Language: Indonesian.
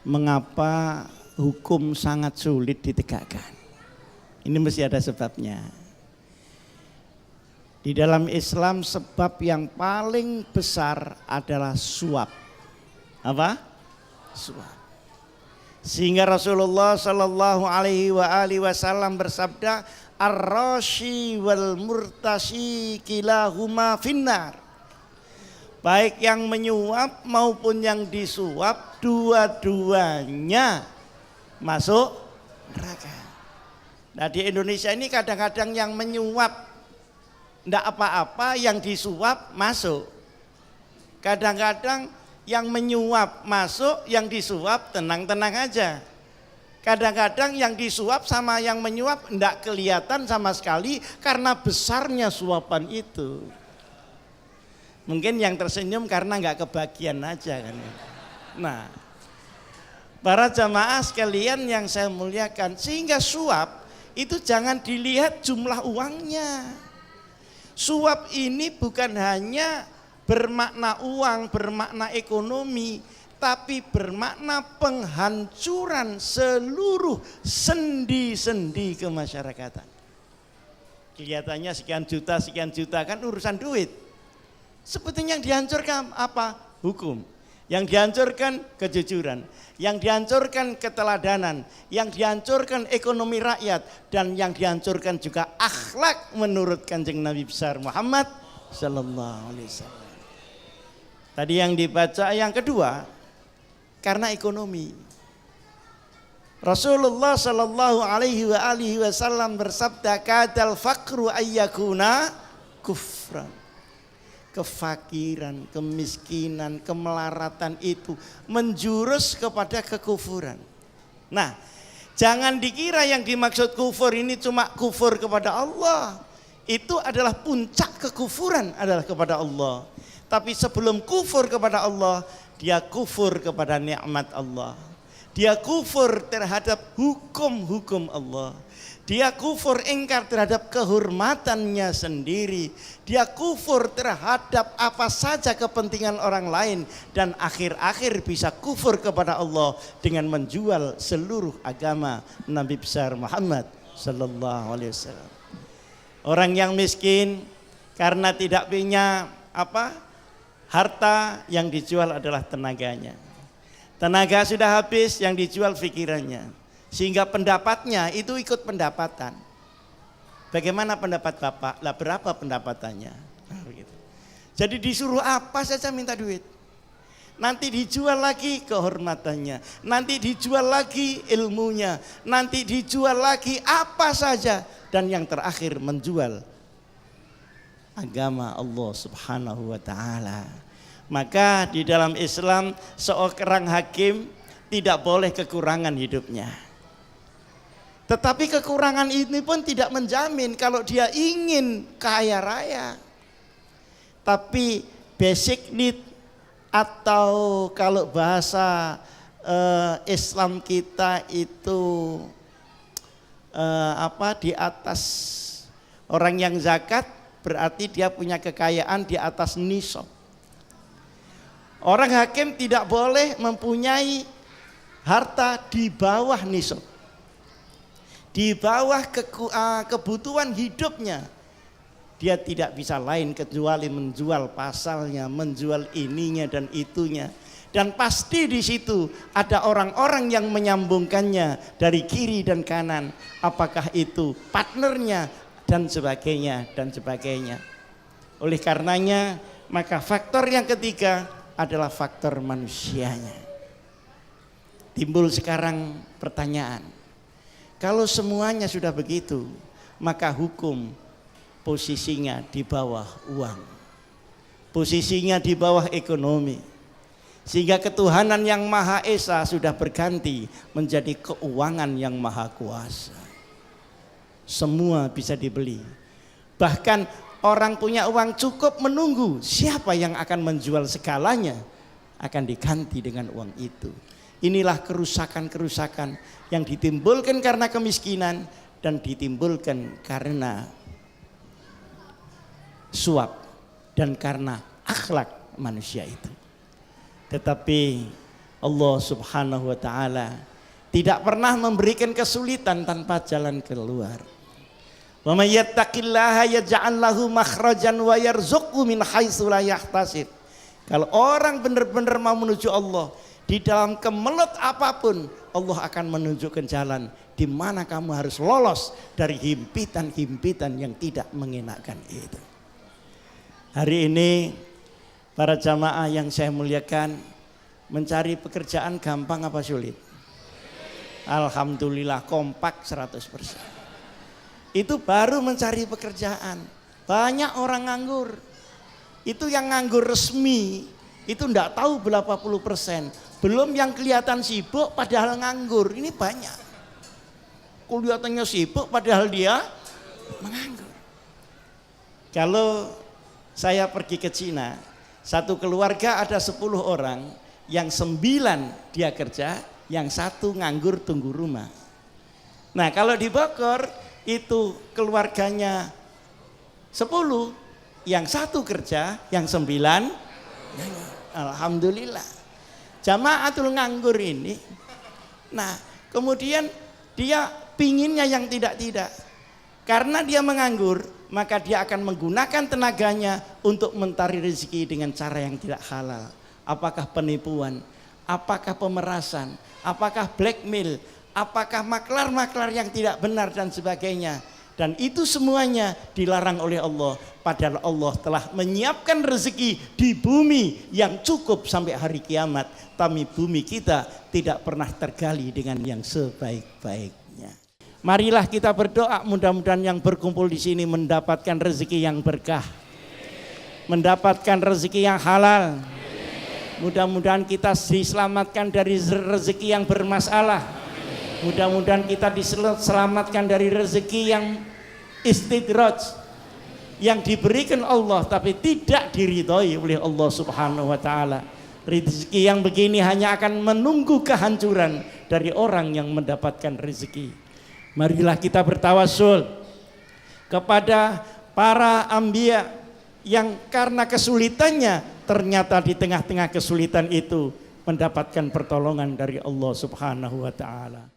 mengapa hukum sangat sulit ditegakkan. Ini mesti ada sebabnya. Di dalam Islam sebab yang paling besar adalah suap. Apa? Suap. Sehingga Rasulullah Shallallahu Alaihi Wasallam bersabda, ar-rashi wal murtashi kilahuma finnar. Baik yang menyuap maupun yang disuap, dua-duanya masuk neraka. Nah di Indonesia ini kadang-kadang yang menyuap tidak apa-apa, yang disuap masuk. Kadang-kadang yang menyuap masuk, yang disuap tenang-tenang aja. Kadang-kadang yang disuap sama yang menyuap tidak kelihatan sama sekali karena besarnya suapan itu. Mungkin yang tersenyum karena nggak kebagian aja kan. Nah, para jamaah sekalian yang saya muliakan, sehingga suap itu jangan dilihat jumlah uangnya. Suap ini bukan hanya bermakna uang, bermakna ekonomi, tapi bermakna penghancuran seluruh sendi-sendi kemasyarakatan. Kelihatannya sekian juta kan urusan duit. Sebetulnya yang dihancurkan apa? Hukum. Yang dihancurkan kejujuran, yang dihancurkan keteladanan, yang dihancurkan ekonomi rakyat, dan yang dihancurkan juga akhlak menurut Kanjeng Nabi besar Muhammad sallallahu alaihi wasallam. Tadi yang dibaca yang kedua karena ekonomi. Rasulullah sallallahu alaihi wasallam bersabda, kadal faqru ayyakuna kufran. Kefakiran, kemiskinan, kemelaratan itu menjurus kepada kekufuran. Nah, jangan dikira yang dimaksud kufur ini cuma kufur kepada Allah. Itu adalah puncak kekufuran adalah kepada Allah. Tapi sebelum kufur kepada Allah, dia kufur kepada nikmat Allah. Dia kufur terhadap hukum-hukum Allah. Dia kufur ingkar terhadap kehormatannya sendiri. Dia kufur terhadap apa saja kepentingan orang lain. Dan akhir-akhir bisa kufur kepada Allah dengan menjual seluruh agama Nabi besar Muhammad sallallahu alaihi wasallam. Orang yang miskin karena tidak punya harta, yang dijual adalah tenaganya. Tenaga sudah habis, yang dijual pikirannya. Sehingga pendapatnya itu ikut pendapatan. Bagaimana pendapat Bapak? Lah berapa pendapatannya? Nah, begitu. Jadi disuruh apa saja minta duit. Nanti dijual lagi kehormatannya. Nanti dijual lagi ilmunya. Nanti dijual lagi apa saja. Dan yang terakhir menjual agama Allah subhanahu wa ta'ala. Maka di dalam Islam seorang hakim tidak boleh kekurangan hidupnya. Tetapi kekurangan ini pun tidak menjamin kalau dia ingin kaya raya. Tapi basic need atau kalau bahasa Islam kita itu di atas orang yang zakat berarti dia punya kekayaan di atas nisab. Orang hakim tidak boleh mempunyai harta di bawah nisab. Di bawah kebutuhan hidupnya, dia tidak bisa lain kecuali menjual pasalnya, menjual ininya dan itunya. Dan pasti di situ ada orang-orang yang menyambungkannya dari kiri dan kanan. Apakah itu partnernya dan sebagainya dan sebagainya. Oleh karenanya, maka faktor yang ketiga adalah faktor manusianya. Timbul sekarang pertanyaan. Kalau semuanya sudah begitu, maka hukum posisinya di bawah uang. Posisinya di bawah ekonomi. Sehingga ketuhanan yang Maha Esa sudah berganti menjadi keuangan yang Maha Kuasa. Semua bisa dibeli. Bahkan orang punya uang cukup menunggu siapa yang akan menjual segalanya akan diganti dengan uang itu. Inilah kerusakan-kerusakan yang ditimbulkan karena kemiskinan dan ditimbulkan karena suap dan karena akhlak manusia itu. Tetapi Allah Subhanahu wa taala tidak pernah memberikan kesulitan tanpa jalan keluar. Wa may yattaqillaha yaj'al lahu makhrajan wa yarzuqhu min haitsu la yahtasib. Kalau orang benar-benar mau menuju Allah, di dalam kemelut apapun Allah akan menunjukkan jalan di mana kamu harus lolos dari himpitan-himpitan yang tidak mengenakan itu. Hari ini para jamaah yang saya muliakan, mencari pekerjaan gampang apa sulit? Alhamdulillah kompak 100%. Itu baru mencari pekerjaan. Banyak orang nganggur. Itu yang nganggur resmi, itu enggak tahu berapa puluh persen. Belum yang kelihatan sibuk padahal nganggur. Ini banyak. Kelihatannya sibuk padahal dia menganggur. Kalau saya pergi ke Cina, satu keluarga ada 10 orang, yang 9 dia kerja, yang 1 nganggur tunggu rumah. Nah kalau di Bogor itu keluarganya 10, yang 1 kerja, yang 9 alhamdulillah. Jamaatul nganggur ini. Nah kemudian dia pinginnya yang tidak-tidak. Karena dia menganggur, maka dia akan menggunakan tenaganya untuk mencari rezeki dengan cara yang tidak halal. Apakah penipuan, apakah pemerasan, apakah blackmail, apakah maklar-maklar yang tidak benar dan sebagainya. Dan itu semuanya dilarang oleh Allah. Padahal Allah telah menyiapkan rezeki di bumi yang cukup sampai hari kiamat. Tapi bumi kita tidak pernah tergali dengan yang sebaik-baiknya. Marilah kita berdoa, mudah-mudahan yang berkumpul di sini mendapatkan rezeki yang berkah, mendapatkan rezeki yang halal. Mudah-mudahan kita diselamatkan dari rezeki yang bermasalah. Mudah-mudahan kita diselamatkan dari rezeki yang istidraj, yang diberikan Allah tapi tidak diridhoi oleh Allah Subhanahu wa taala. Rezeki yang begini hanya akan menunggu kehancuran dari orang yang mendapatkan rezeki. Marilah kita bertawassul kepada para anbiya yang karena kesulitannya ternyata di tengah-tengah kesulitan itu mendapatkan pertolongan dari Allah Subhanahu wa taala.